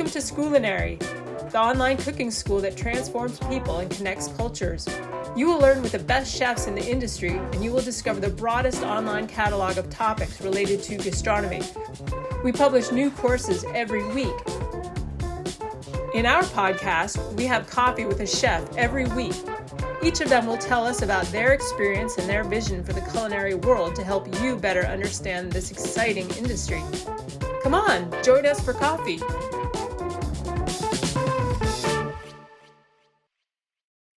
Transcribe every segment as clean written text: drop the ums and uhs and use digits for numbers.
Welcome to Scoolinary, the online cooking school that transforms people and connects cultures. You will learn with the best chefs in the industry, and you will discover the broadest online catalog of topics related to gastronomy. We publish new courses every week. In our podcast, we have coffee with a chef every week. Each of them will tell us about their experience and their vision for the culinary world to help you better understand this exciting industry. Come on, join us for coffee.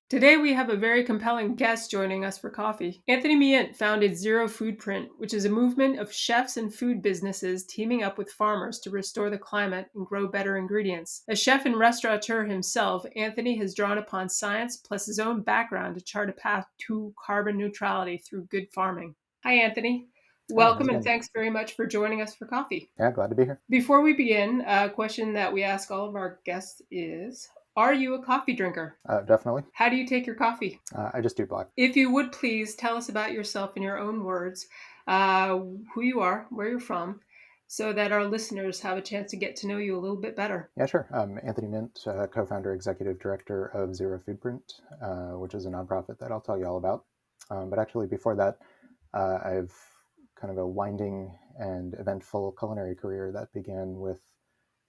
Today we have a very compelling guest joining us for coffee. Anthony Myint founded Zero Foodprint, which is a movement of chefs and food businesses teaming up with farmers to restore the climate and grow better ingredients. As chef and restaurateur himself, Anthony has drawn upon science plus his own background to chart a path to carbon neutrality through good farming. Hi, Anthony. Welcome and thanks very much for joining us for coffee. Yeah, glad to be here. Before we begin, a question that we ask all of our guests is, are you a coffee drinker? Definitely. How do you take your coffee? I just do black. If you would please tell us about yourself in your own words, who you are, where you're from, so that our listeners have a chance to get to know you a little bit better. Yeah, sure. Anthony Myint, co-founder, executive director of Zero Foodprint, which is a nonprofit that I'll tell you all about. But actually before that, I've kind of a winding and eventful culinary career that began with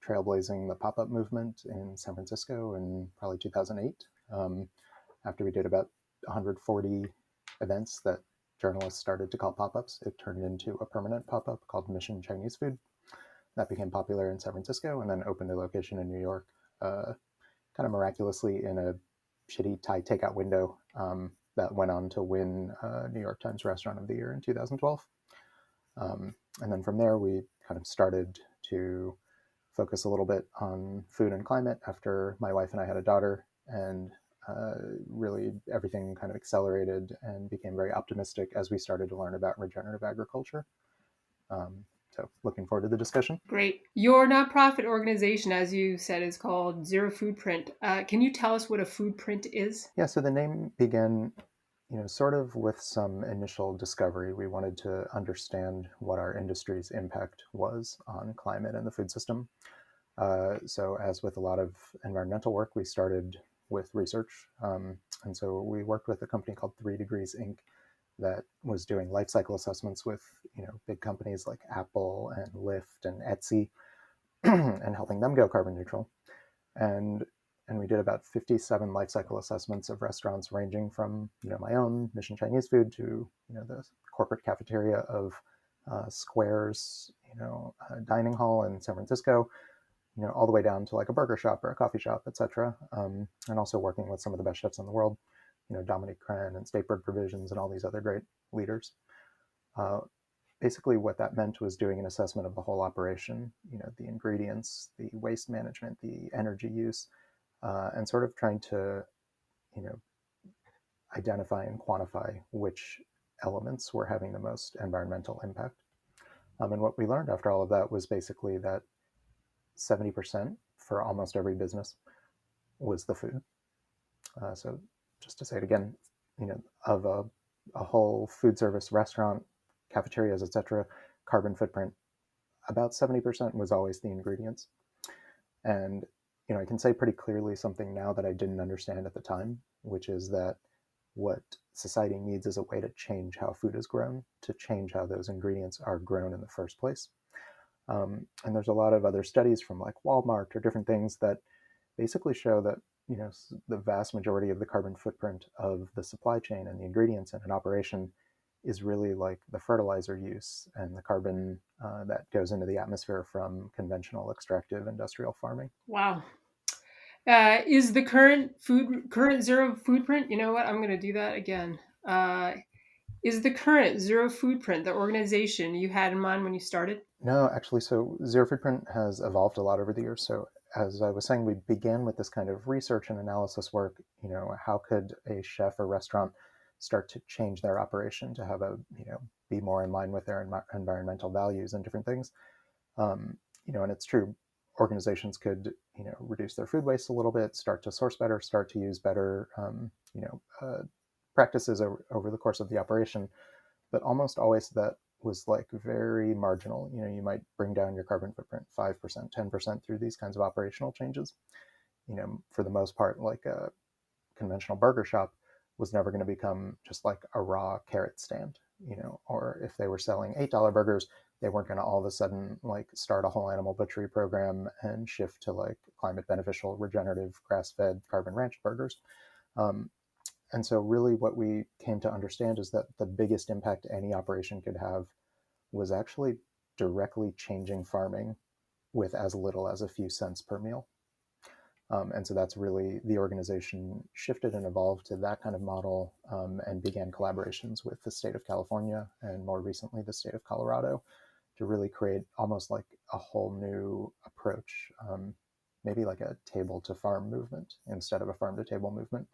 trailblazing the pop-up movement in San Francisco in probably 2008. After we did about 140 events that journalists started to call pop-ups, it turned into a permanent pop-up called Mission Chinese Food. That became popular in San Francisco and then opened a location in New York, kind of miraculously in a shitty Thai takeout window that went on to win New York Times Restaurant of the Year in 2012. And then from there, we kind of started to focus a little bit on food and climate after my wife and I had a daughter, and really everything kind of accelerated and became very optimistic as we started to learn about regenerative agriculture. So looking forward to the discussion. Great. Your nonprofit organization, as you said, is called Zero Foodprint. Can you tell us what a foodprint is? Yeah, so the name began sort of with some initial discovery. We wanted to understand what our industry's impact was on climate and the food system. So as with a lot of environmental work, we started with research. And so we worked with a company called 3 Degrees Inc. that was doing life cycle assessments with, big companies like Apple and Lyft and Etsy and helping them go carbon neutral. And we did about 57 life cycle assessments of restaurants ranging from, my own Mission Chinese Food to, the corporate cafeteria of Square's, dining hall in San Francisco, all the way down to like a burger shop or a coffee shop, etc. And also working with some of the best chefs in the world, Dominique Crenn and Stateberg Provisions and all these other great leaders. Basically what that meant was doing an assessment of the whole operation, the ingredients, the waste management, the energy use, and sort of trying to, identify and quantify which elements were having the most environmental impact. And what we learned after all of that was basically that 70% for almost every business was the food. So just to say it again, of a whole food service, restaurant, cafeterias, etc., carbon footprint, about 70% was always the ingredients. And I can say pretty clearly something now that I didn't understand at the time, which is that what society needs is a way to change how food is grown, to change how those ingredients are grown in the first place. And there's a lot of other studies from like Walmart or different things that basically show that, the vast majority of the carbon footprint of the supply chain and the ingredients in an operation is really like the fertilizer use and the carbon that goes into the atmosphere from conventional extractive industrial farming. Wow. Is the current Zero Foodprint, you know what, I'm going to do that again. Is the current Zero Foodprint the organization you had in mind when you started? No, actually, so Zero Foodprint has evolved a lot over the years. So as I was saying, we began with this kind of research and analysis work. How could a chef or restaurant start to change their operation to have a, be more in line with their environmental values and different things. And it's true, organizations could, reduce their food waste a little bit, start to source better, start to use better, practices over the course of the operation. But almost always that was like very marginal. You might bring down your carbon footprint 5%, 10% through these kinds of operational changes. For the most part, like a conventional burger shop was never going to become just like a raw carrot stand, or if they were selling $8 burgers, they weren't going to all of a sudden like start a whole animal butchery program and shift to like climate beneficial, regenerative, grass-fed, carbon ranch burgers. And so really what we came to understand is that the biggest impact any operation could have was actually directly changing farming with as little as a few cents per meal. And so that's really, the organization shifted and evolved to that kind of model, and began collaborations with the state of California and more recently the state of Colorado to really create almost like a whole new approach, maybe like a table to farm movement instead of a farm to table movement,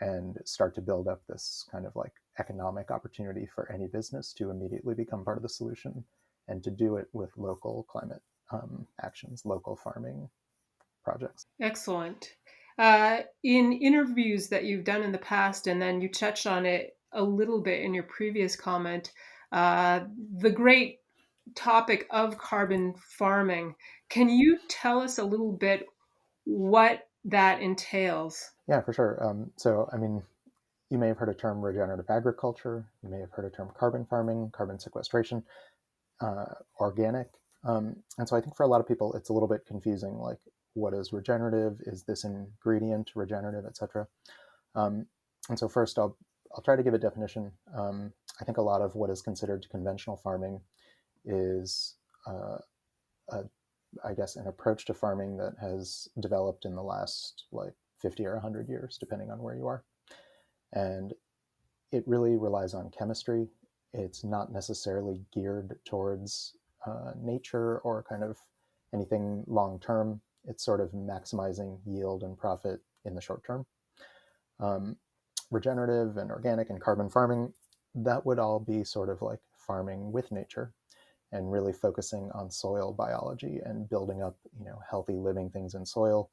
and start to build up this kind of like economic opportunity for any business to immediately become part of the solution, and to do it with local climate actions, local farming projects. Excellent. In interviews that you've done in the past, and then you touched on it a little bit in your previous comment, the great topic of carbon farming. Can you tell us a little bit what that entails? Yeah, for sure. So, I mean, you may have heard a term regenerative agriculture. You may have heard a term carbon farming, carbon sequestration, organic. And so I think for a lot of people, it's a little bit confusing. Like, what is regenerative? Is this ingredient regenerative, etc.? And so first, I'll try to give a definition. I think a lot of what is considered conventional farming is, I guess, an approach to farming that has developed in the last like 50 or 100 years, depending on where you are. And it really relies on chemistry. It's not necessarily geared towards nature or kind of anything long term. It's sort of maximizing yield and profit in the short term. Regenerative and organic and carbon farming, that would all be sort of like farming with nature and really focusing on soil biology and building up, healthy living things in soil.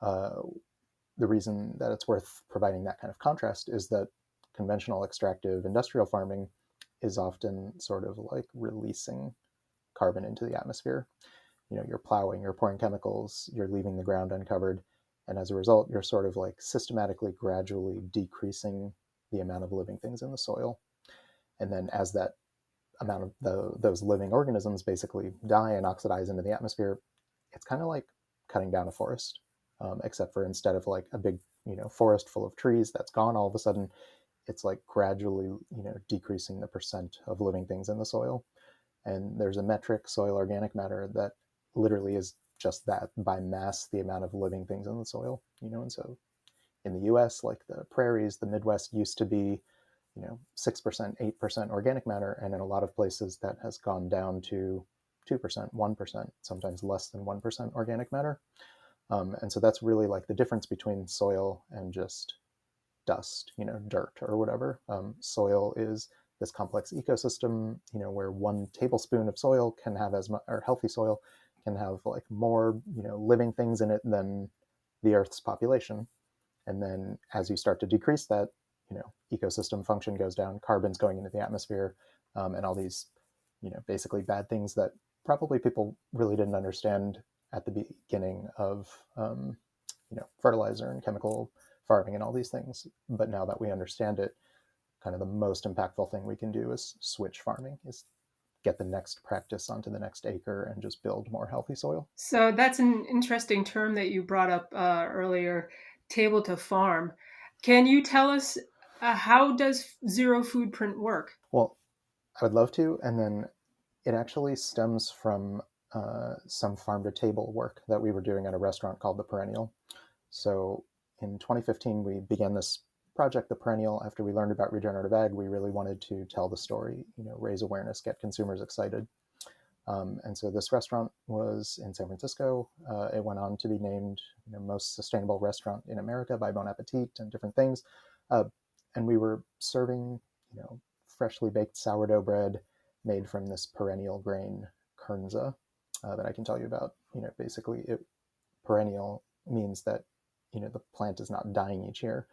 The reason that it's worth providing that kind of contrast is that conventional extractive industrial farming is often sort of like releasing carbon into the atmosphere. You're plowing, you're pouring chemicals, you're leaving the ground uncovered. And as a result, you're sort of like systematically, gradually decreasing the amount of living things in the soil. And then as that amount of those living organisms basically die and oxidize into the atmosphere, it's kind of like cutting down a forest, except for instead of like a big, forest full of trees that's gone all of a sudden, it's like gradually, decreasing the percent of living things in the soil. And there's a metric, soil organic matter, that literally is just that, by mass, the amount of living things in the soil. And so in the US, like the prairies, the Midwest used to be 6%, 8% organic matter, and in a lot of places that has gone down to 2%, 1%, sometimes less than 1% organic matter. And so that's really like the difference between soil and just dust, dirt or whatever. Soil is this complex ecosystem, where 1 tablespoon of soil can have as much, or healthy soil can have like more, living things in it than the Earth's population. And then as you start to decrease that, ecosystem function goes down, carbon's going into the atmosphere, and all these, basically bad things that probably people really didn't understand at the beginning of, fertilizer and chemical farming and all these things. But now that we understand it, kind of the most impactful thing we can do is switch farming, is get the next practice onto the next acre and just build more healthy soil. So that's an interesting term that you brought up earlier, table to farm. Can you tell us how does Zero Foodprint work? Well, I would love to. And then it actually stems from some farm to table work that we were doing at a restaurant called The Perennial. So in 2015, we began this project, The Perennial. After we learned about regenerative ag, we really wanted to tell the story, raise awareness, get consumers excited. And so this restaurant was in San Francisco. It went on to be named most sustainable restaurant in America by Bon Appetit and different things. And we were serving, freshly baked sourdough bread made from this perennial grain, kernza, that I can tell you about. Basically, perennial means that, the plant is not dying each year.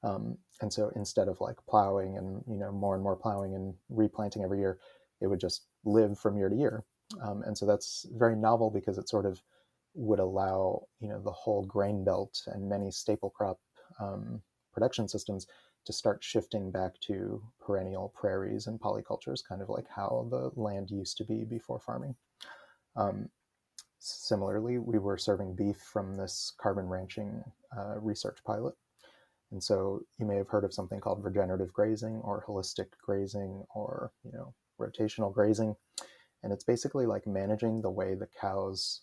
And so instead of like plowing and, more and more plowing and replanting every year, it would just live from year to year. And so that's very novel because it sort of would allow, the whole grain belt and many staple crop production systems to start shifting back to perennial prairies and polycultures, kind of like how the land used to be before farming. Similarly, we were serving beef from this carbon ranching research pilot. And so you may have heard of something called regenerative grazing or holistic grazing or, rotational grazing. And it's basically like managing the way the cows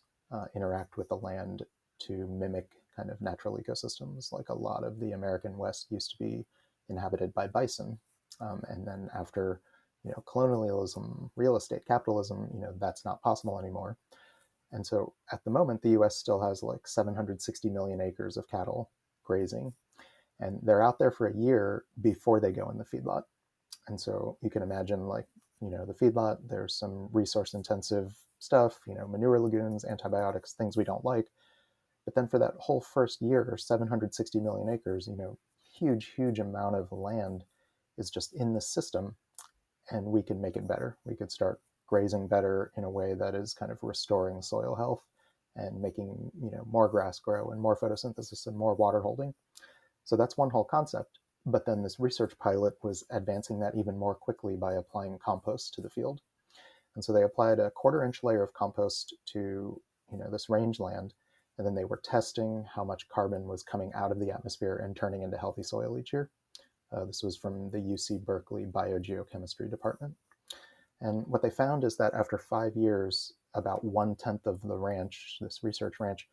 interact with the land to mimic kind of natural ecosystems. Like a lot of the American West used to be inhabited by bison. And then after, colonialism, real estate, capitalism, that's not possible anymore. And so at the moment, the US still has like 760 million acres of cattle grazing. And they're out there for a year before they go in the feedlot. And so you can imagine like, the feedlot, there's some resource intensive stuff, manure lagoons, antibiotics, things we don't like. But then for that whole first year, 760 million acres, huge amount of land is just in the system, and we can make it better. We could start grazing better in a way that is kind of restoring soil health and making, more grass grow and more photosynthesis and more water holding. So that's one whole concept. But then this research pilot was advancing that even more quickly by applying compost to the field. And so they applied a 1/4-inch layer of compost to, this rangeland, and then they were testing how much carbon was coming out of the atmosphere and turning into healthy soil each year. This was from the UC Berkeley Biogeochemistry department. And what they found is that after 5 years, about 1/10 of the ranch, this research ranch,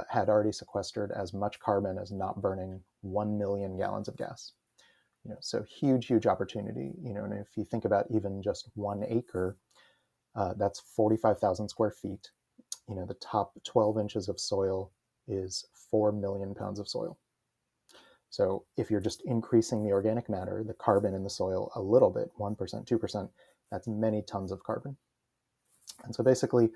had already sequestered as much carbon as not burning 1 million gallons of gas. So huge opportunity. And if you think about even just 1 acre, that's 45,000 square feet. The top 12 inches of soil is 4 million pounds of soil. So if you're just increasing the organic matter, the carbon in the soil a little bit, 1%, 2%, that's many tons of carbon. And so basically,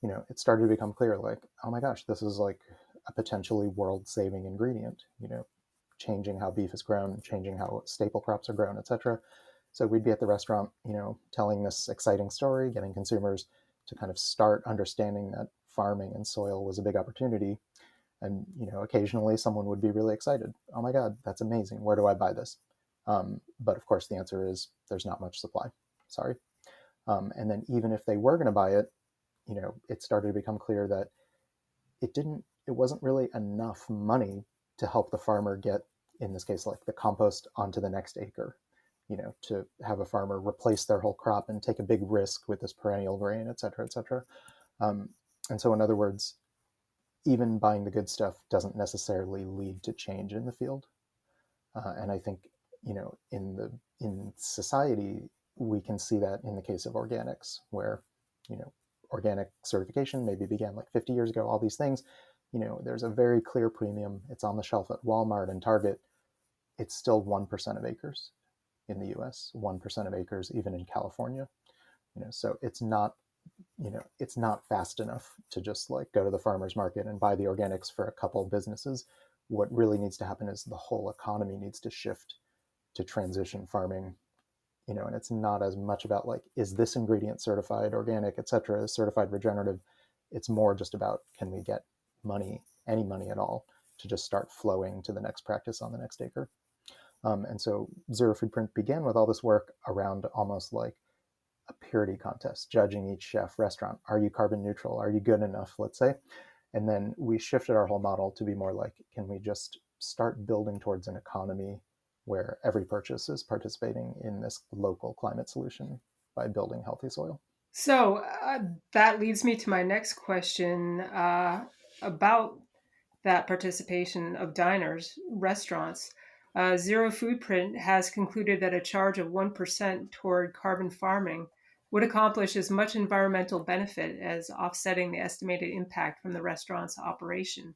it started to become clear, like, oh my gosh, this is like a potentially world-saving ingredient, changing how beef is grown, changing how staple crops are grown, etc. So we'd be at the restaurant, telling this exciting story, getting consumers to kind of start understanding that farming and soil was a big opportunity. And, occasionally someone would be really excited. Oh my God, that's amazing. Where do I buy this? But of course, the answer is there's not much supply. Sorry. And then even if they were going to buy it, it started to become clear that it wasn't really enough money to help the farmer get, in this case, like the compost onto the next acre, to have a farmer replace their whole crop and take a big risk with this perennial grain, et cetera, et cetera. And so in other words, even buying the good stuff doesn't necessarily lead to change in the field. And I think, in society, we can see that in the case of organics, where, organic certification maybe began like 50 years ago, all these things, there's a very clear premium. It's on the shelf at Walmart and Target. It's still 1% of acres in the US, 1% of acres, even in California. So it's not fast enough to just like go to the farmer's market and buy the organics for a couple of businesses. What really needs to happen is the whole economy needs to shift to transition farming, and it's not as much about like, is this ingredient certified organic, et cetera, certified regenerative. It's more just about, can we get money, any money at all, to just start flowing to the next practice on the next acre. And so Zero Foodprint began with all this work around almost like a purity contest, judging each chef, restaurant. Are you carbon neutral? Are you good enough, let's say? And then we shifted our whole model to be more like, can we just start building towards an economy where every purchase is participating in this local climate solution by building healthy soil? So that leads me to my next question about that participation of diners, restaurants. Zero Foodprint has concluded that a charge of 1% toward carbon farming would accomplish as much environmental benefit as offsetting the estimated impact from the restaurant's operation.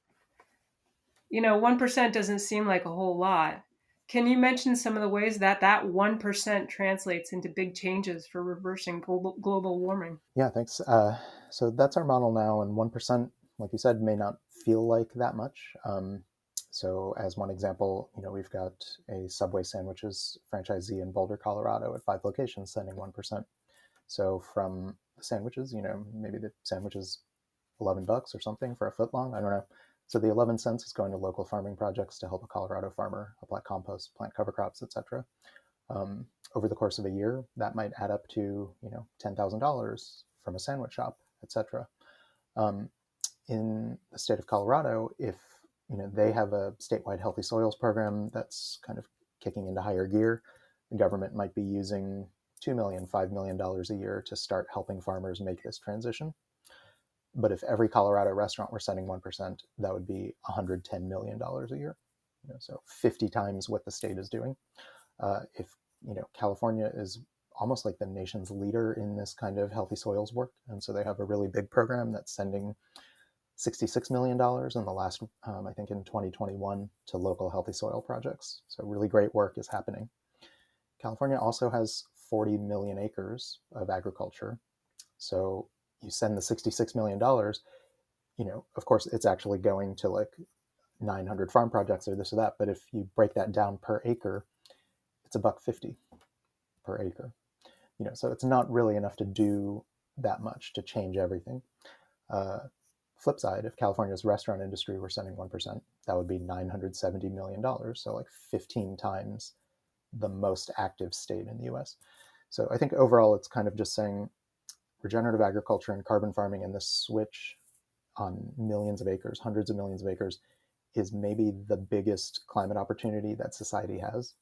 1% doesn't seem like a whole lot. Can you mention some of the ways that 1% translates into big changes for reversing global warming? Yeah, thanks. So that's our model now, and 1%, like you said, may not feel like that much. So as one example, we've got a Subway sandwiches franchisee in Boulder, Colorado at 5 locations sending 1%. So from the sandwiches, maybe the sandwich is $11 or something for a foot long. I don't know. So the 11 cents is going to local farming projects to help a Colorado farmer apply compost, plant cover crops, etc. Over the course of a year, that might add up to $10,000 from a sandwich shop, etc. In the state of Colorado, if they have a statewide healthy soils program that's kind of kicking into higher gear, the government might be using $2 million, $5 million a year to start helping farmers make this transition. But if every Colorado restaurant were sending 1%, that would be $110 million a year. So 50 times what the state is doing. If California is almost like the nation's leader in this kind of healthy soils work, and so they have a really big program that's sending $66 million in the last, I think in 2021, to local healthy soil projects. So really great work is happening. California also has 40 million acres of agriculture. So you send the $66 million, of course, it's actually going to like 900 farm projects or this or that. But if you break that down per acre, it's $1.50 per acre. So it's not really enough to do that much to change everything. Flip side, if California's restaurant industry were sending 1%, that would be $970 million. So like 15 times the most active state in the US. So I think overall, it's kind of just saying regenerative agriculture and carbon farming and this switch on millions of acres, hundreds of millions of acres, is maybe the biggest climate opportunity that society has.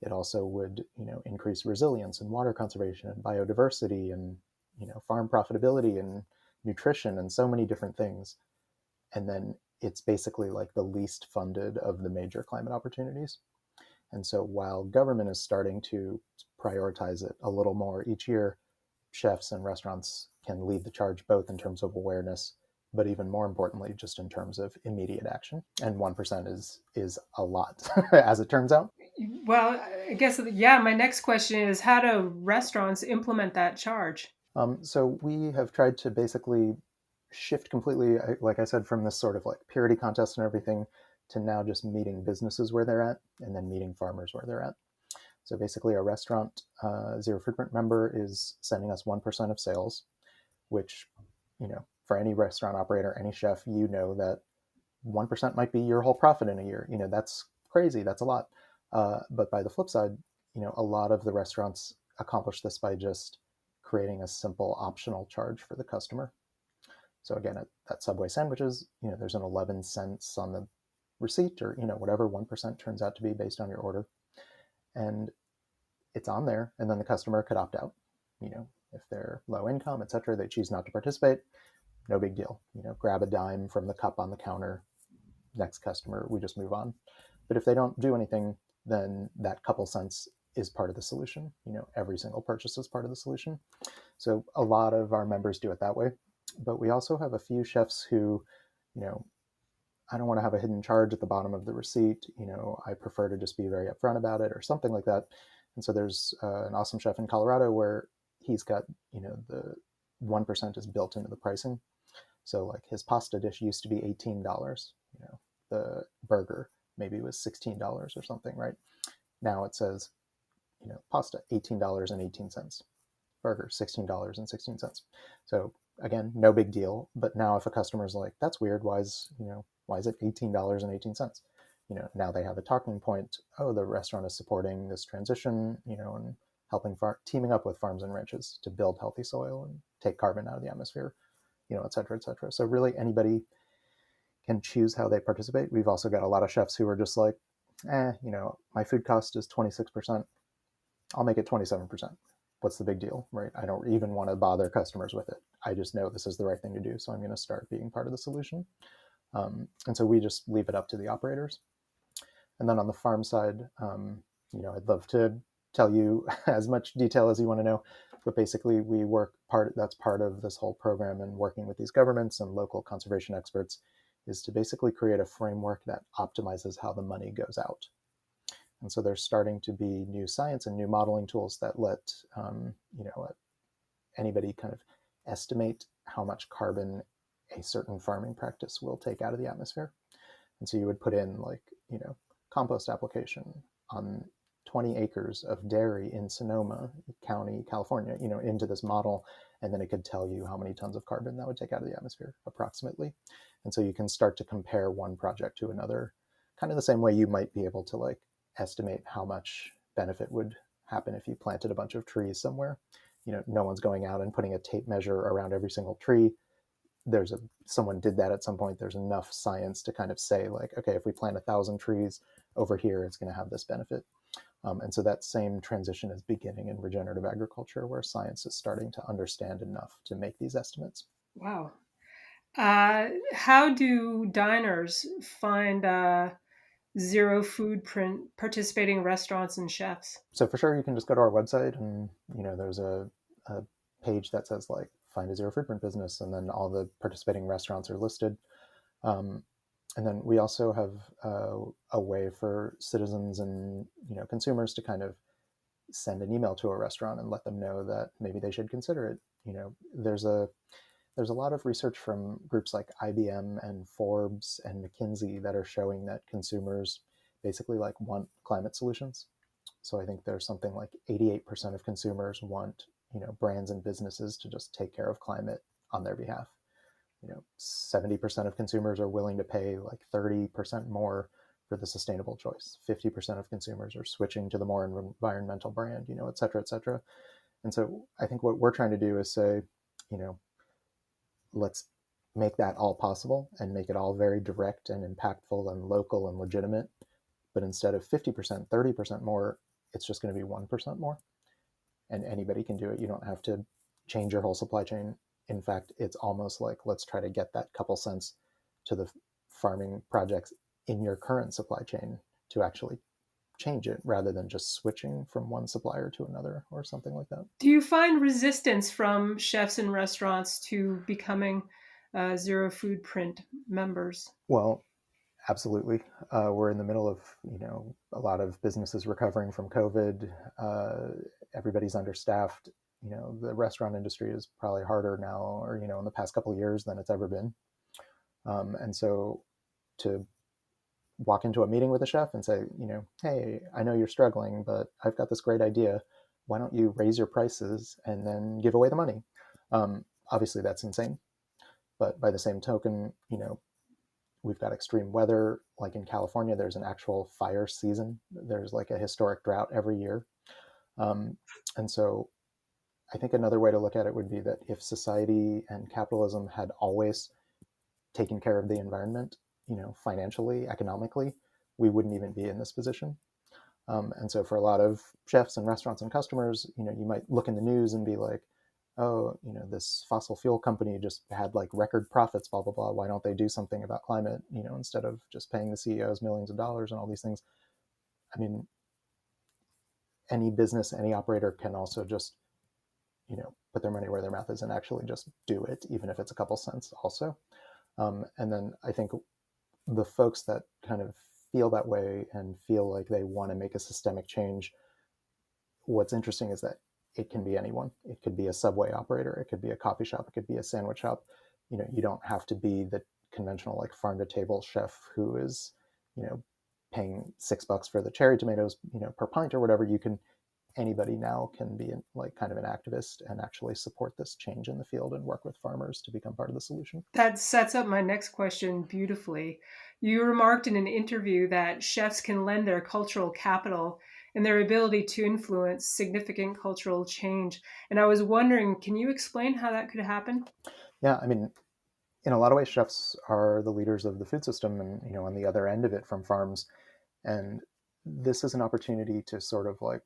It also would, increase resilience and water conservation and biodiversity and, farm profitability and nutrition and so many different things. And then it's basically like the least funded of the major climate opportunities. And so while government is starting to prioritize it a little more each year, chefs and restaurants can lead the charge both in terms of awareness, but even more importantly, just in terms of immediate action. And 1% is a lot, as it turns out. Well, I guess, my next question is, how do restaurants implement that charge? So we have tried to basically shift completely, like I said, from this sort of like purity contest and everything to now just meeting businesses where they're at and then meeting farmers where they're at. So basically a restaurant Zero Foodprint member is sending us 1% of sales, which, for any restaurant operator, any chef, that 1% might be your whole profit in a year. That's crazy. That's a lot. But by the flip side, a lot of the restaurants accomplish this by just creating a simple optional charge for the customer. So again, at Subway sandwiches, there's an 11 cents on the receipt or, whatever 1% turns out to be based on your order. And it's on there. And then the customer could opt out. If they're low income, et cetera, they choose not to participate. No big deal. Grab a dime from the cup on the counter. Next customer, we just move on. But if they don't do anything, then that couple cents is part of the solution. Every single purchase is part of the solution. So a lot of our members do it that way. But we also have a few chefs who, I don't want to have a hidden charge at the bottom of the receipt. I prefer to just be very upfront about it or something like that. And so there's an awesome chef in Colorado where he's got, the 1% is built into the pricing. So like his pasta dish used to be $18. The burger maybe was $16 or something, right? Now it says, pasta $18.18, burger $16.16. So again, no big deal. But now if a customer's like, that's weird, why is it $18.18? Now they have a talking point. Oh, the restaurant is supporting this transition, and helping teaming up with farms and ranches to build healthy soil and take carbon out of the atmosphere, et cetera, et cetera. So really anybody can choose how they participate. We've also got a lot of chefs who are just like, my food cost is 26%. I'll make it 27%. What's the big deal, right? I don't even want to bother customers with it. I just know this is the right thing to do. So I'm going to start being part of the solution. And so we just leave it up to the operators. And then on the farm side, I'd love to tell you as much detail as you want to know, but basically we that's part of this whole program and working with these governments and local conservation experts is to basically create a framework that optimizes how the money goes out. And so there's starting to be new science and new modeling tools that let anybody kind of estimate how much carbon a certain farming practice will take out of the atmosphere. And so you would put in compost application on 20 acres of dairy in Sonoma County, California, into this model, and then it could tell you how many tons of carbon that would take out of the atmosphere approximately. And so you can start to compare one project to another, kind of the same way you might be able to like estimate how much benefit would happen if you planted a bunch of trees somewhere. No one's going out and putting a tape measure around every single tree. Someone did that at some point. There's enough science to kind of say like, okay, if we plant 1,000 trees over here, it's going to have this benefit. And so that same transition is beginning in regenerative agriculture, where science is starting to understand enough to make these estimates. Wow. How do diners find Zero Foodprint participating restaurants and chefs? So for sure, you can just go to our website, and there's a page that says like find a Zero Foodprint business, and then all the participating restaurants are listed. And then we also have a way for citizens and consumers to kind of send an email to a restaurant and let them know that maybe they should consider it. There's a lot of research from groups like IBM and Forbes and McKinsey that are showing that consumers basically like want climate solutions. So I think there's something like 88% of consumers want brands and businesses to just take care of climate on their behalf. 70% of consumers are willing to pay like 30% more for the sustainable choice. 50% of consumers are switching to the more environmental brand, et cetera, et cetera. And so I think what we're trying to do is say, let's make that all possible and make it all very direct and impactful and local and legitimate. But instead of 50%, 30% more, it's just going to be 1% more. And anybody can do it. You don't have to change your whole supply chain. In fact, it's almost like, let's try to get that couple cents to the farming projects in your current supply chain to actually change it, rather than just switching from one supplier to another or something like that. Do you find resistance from chefs and restaurants to becoming Zero Foodprint members? Well, absolutely. We're in the middle of, a lot of businesses recovering from COVID. Everybody's understaffed. The restaurant industry is probably harder now, or, in the past couple of years than it's ever been. And so to walk into a meeting with a chef and say, hey, I know you're struggling, but I've got this great idea. Why don't you raise your prices and then give away the money? Obviously, that's insane. But by the same token, we've got extreme weather. Like in California, there's an actual fire season. There's like a historic drought every year. And so I think another way to look at it would be that if society and capitalism had always taken care of the environment, financially, economically, we wouldn't even be in this position. And so for a lot of chefs and restaurants and customers, you might look in the news and be like, oh, this fossil fuel company just had like record profits, blah, blah, blah. Why don't they do something about climate, instead of just paying the CEOs millions of dollars and all these things? I mean, any business, any operator can also just, put their money where their mouth is and actually just do it, even if it's a couple cents also. And then I think the folks that kind of feel that way and feel like they want to make a systemic change, what's interesting is that it can be anyone. It could be a Subway operator. It could be a coffee shop. It could be a sandwich shop. You don't have to be the conventional like farm to table chef who is, paying $6 for the cherry tomatoes, per pint or whatever. Anybody now can be like kind of an activist and actually support this change in the field and work with farmers to become part of the solution. That sets up my next question beautifully. You remarked in an interview that chefs can lend their cultural capital and their ability to influence significant cultural change. And I was wondering, can you explain how that could happen? Yeah, I mean, in a lot of ways, chefs are the leaders of the food system and, on the other end of it from farms. And this is an opportunity to sort of like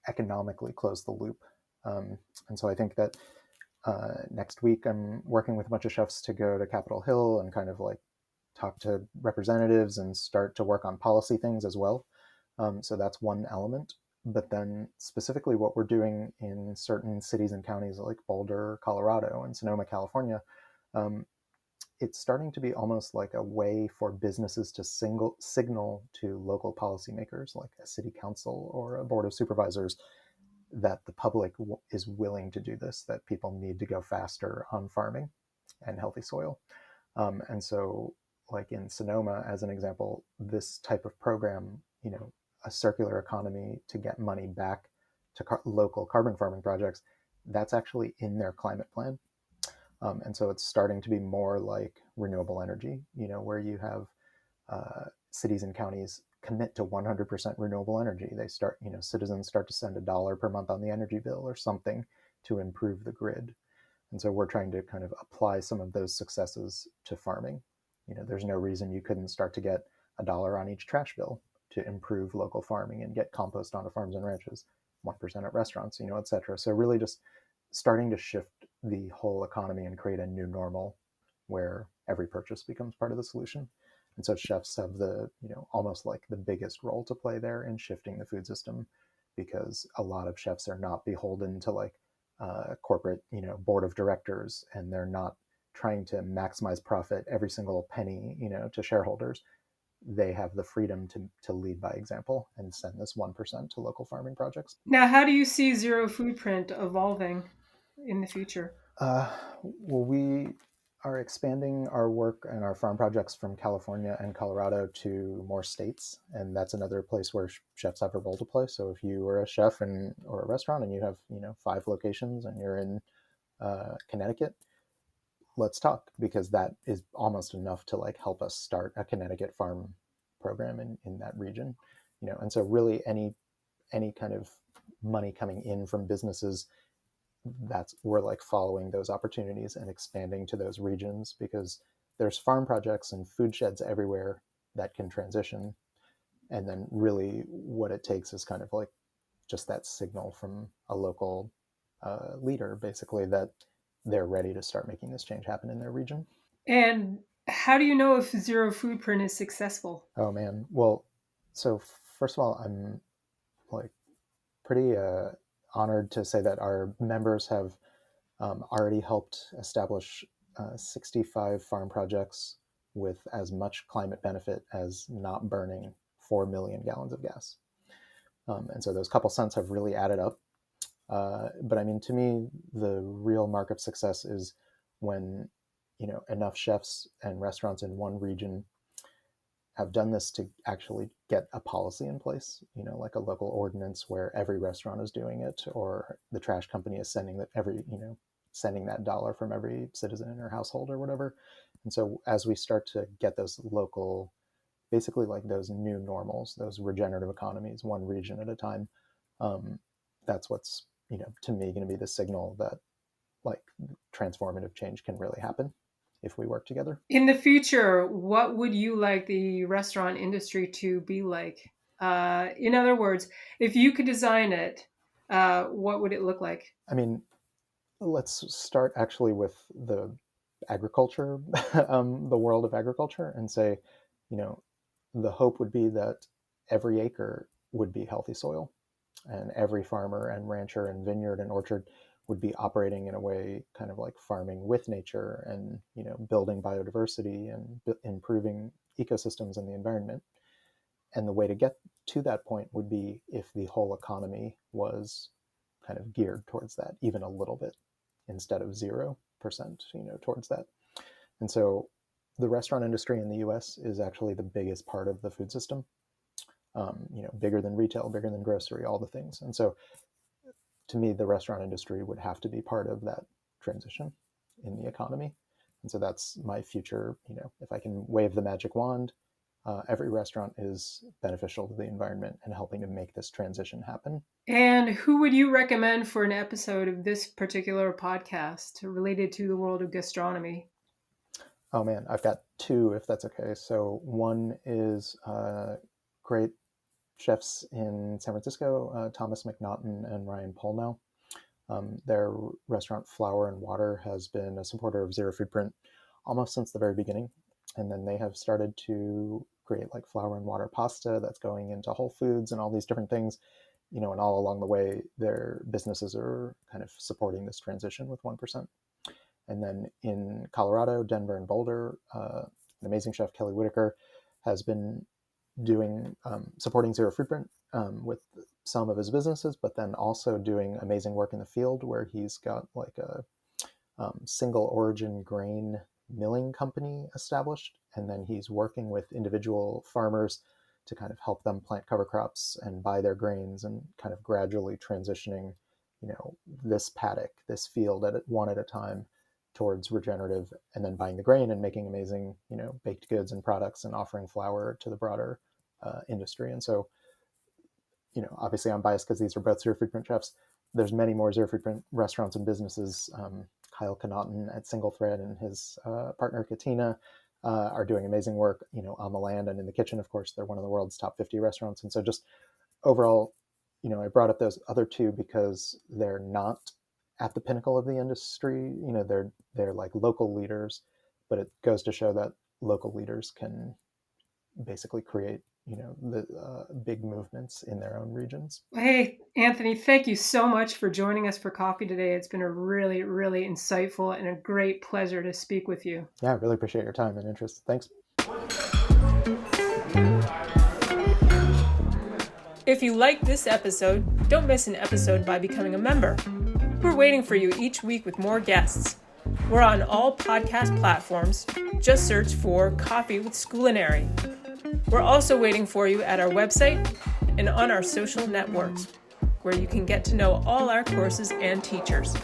economically close the loop. And so I think that next week I'm working with a bunch of chefs to go to Capitol Hill and kind of like talk to representatives and start to work on policy things as well. So that's one element. But then specifically what we're doing in certain cities and counties like Boulder, Colorado, and Sonoma, California, it's starting to be almost like a way for businesses to signal to local policymakers like a city council or a board of supervisors that the public is willing to do this, that people need to go faster on farming and healthy soil. And so like in Sonoma, as an example, this type of program, a circular economy to get money back to local carbon farming projects, that's actually in their climate plan. And so it's starting to be more like renewable energy, where you have cities and counties commit to 100% renewable energy. They start, citizens start to send $1 per month on the energy bill or something to improve the grid. And so we're trying to kind of apply some of those successes to farming. There's no reason you couldn't start to get $1 on each trash bill to improve local farming and get compost onto farms and ranches, 1% at restaurants, et cetera. So really just starting to shift the whole economy and create a new normal where every purchase becomes part of the solution. And so chefs have the, almost like the biggest role to play there in shifting the food system, because a lot of chefs are not beholden to like corporate, board of directors, and they're not trying to maximize profit every single penny, to shareholders. They have the freedom to lead by example and send this 1% to local farming projects. Now, how do you see Zero Foodprint evolving in the future? Well, we are expanding our work and our farm projects from California and Colorado to more states, and that's another place where chefs have a role to play. So if you are a chef or a restaurant and you have 5 locations and you're in Connecticut, let's talk, because that is almost enough to like help us start a Connecticut farm program in that region. And so really any kind of money coming in from businesses, we're like following those opportunities and expanding to those regions, because there's farm projects and food sheds everywhere that can transition. And then really what it takes is kind of like just that signal from a local leader, basically, that they're ready to start making this change happen in their region. And how do you know if Zero Foodprint is successful? Oh man. Well, so first of all, I'm like pretty honored to say that our members have already helped establish 65 farm projects with as much climate benefit as not burning 4 million gallons of gas. And so those couple cents have really added up. But I mean, to me, the real mark of success is when, enough chefs and restaurants in one region have done this to actually get a policy in place, like a local ordinance where every restaurant is doing it, or the trash company is sending that sending that $1 from every citizen or household or whatever. And so as we start to get those local, basically like those new normals, those regenerative economies, one region at a time, that's what's, to me, going to be the signal that like transformative change can really happen if we work together. In the future, what would you like the restaurant industry to be like? In other words, if you could design it, what would it look like? I mean, let's start actually with the agriculture, the world of agriculture, and say, the hope would be that every acre would be healthy soil, and every farmer and rancher and vineyard and orchard would be operating in a way kind of like farming with nature and, building biodiversity and improving ecosystems and the environment. And the way to get to that point would be if the whole economy was kind of geared towards that, even a little bit, instead of 0%, towards that. And so the restaurant industry in the US is actually the biggest part of the food system, bigger than retail, bigger than grocery, all the things. And so to me, the restaurant industry would have to be part of that transition in the economy. And so that's my future. If I can wave the magic wand, every restaurant is beneficial to the environment and helping to make this transition happen. And who would you recommend for an episode of this particular podcast related to the world of gastronomy? Oh man, I've got 2, if that's okay. So one is great chefs in San Francisco, Thomas McNaughton and Ryan Polnow. Their restaurant Flour and Water has been a supporter of Zero Foodprint almost since the very beginning. And then they have started to create like flour and water pasta that's going into Whole Foods and all these different things, and all along the way, their businesses are kind of supporting this transition with 1%. And then in Colorado, Denver, and Boulder, an amazing chef, Kelly Whitaker, has been supporting Zero Foodprint with some of his businesses, but then also doing amazing work in the field where he's got like a single origin grain milling company established. And then he's working with individual farmers to kind of help them plant cover crops and buy their grains, and kind of gradually transitioning, this paddock, this field one at a time towards regenerative, and then buying the grain and making amazing, baked goods and products and offering flour to the broader industry. And so, obviously I'm biased because these are both Zero Foodprint chefs. There's many more Zero Foodprint restaurants and businesses. Kyle Connaughton at Single Thread and his partner Katina are doing amazing work, on the land and in the kitchen. Of course, they're one of the world's top 50 restaurants. And so just overall, I brought up those other two because they're not at the pinnacle of the industry. They're like local leaders, but it goes to show that local leaders can basically create, the big movements in their own regions. Hey, Anthony, thank you so much for joining us for coffee today. It's been a really, really insightful and a great pleasure to speak with you. Yeah, I really appreciate your time and interest. Thanks. If you like this episode, don't miss an episode by becoming a member. We're waiting for you each week with more guests. We're on all podcast platforms. Just search for Coffee with Scoolinary. We're also waiting for you at our website and on our social networks, where you can get to know all our courses and teachers.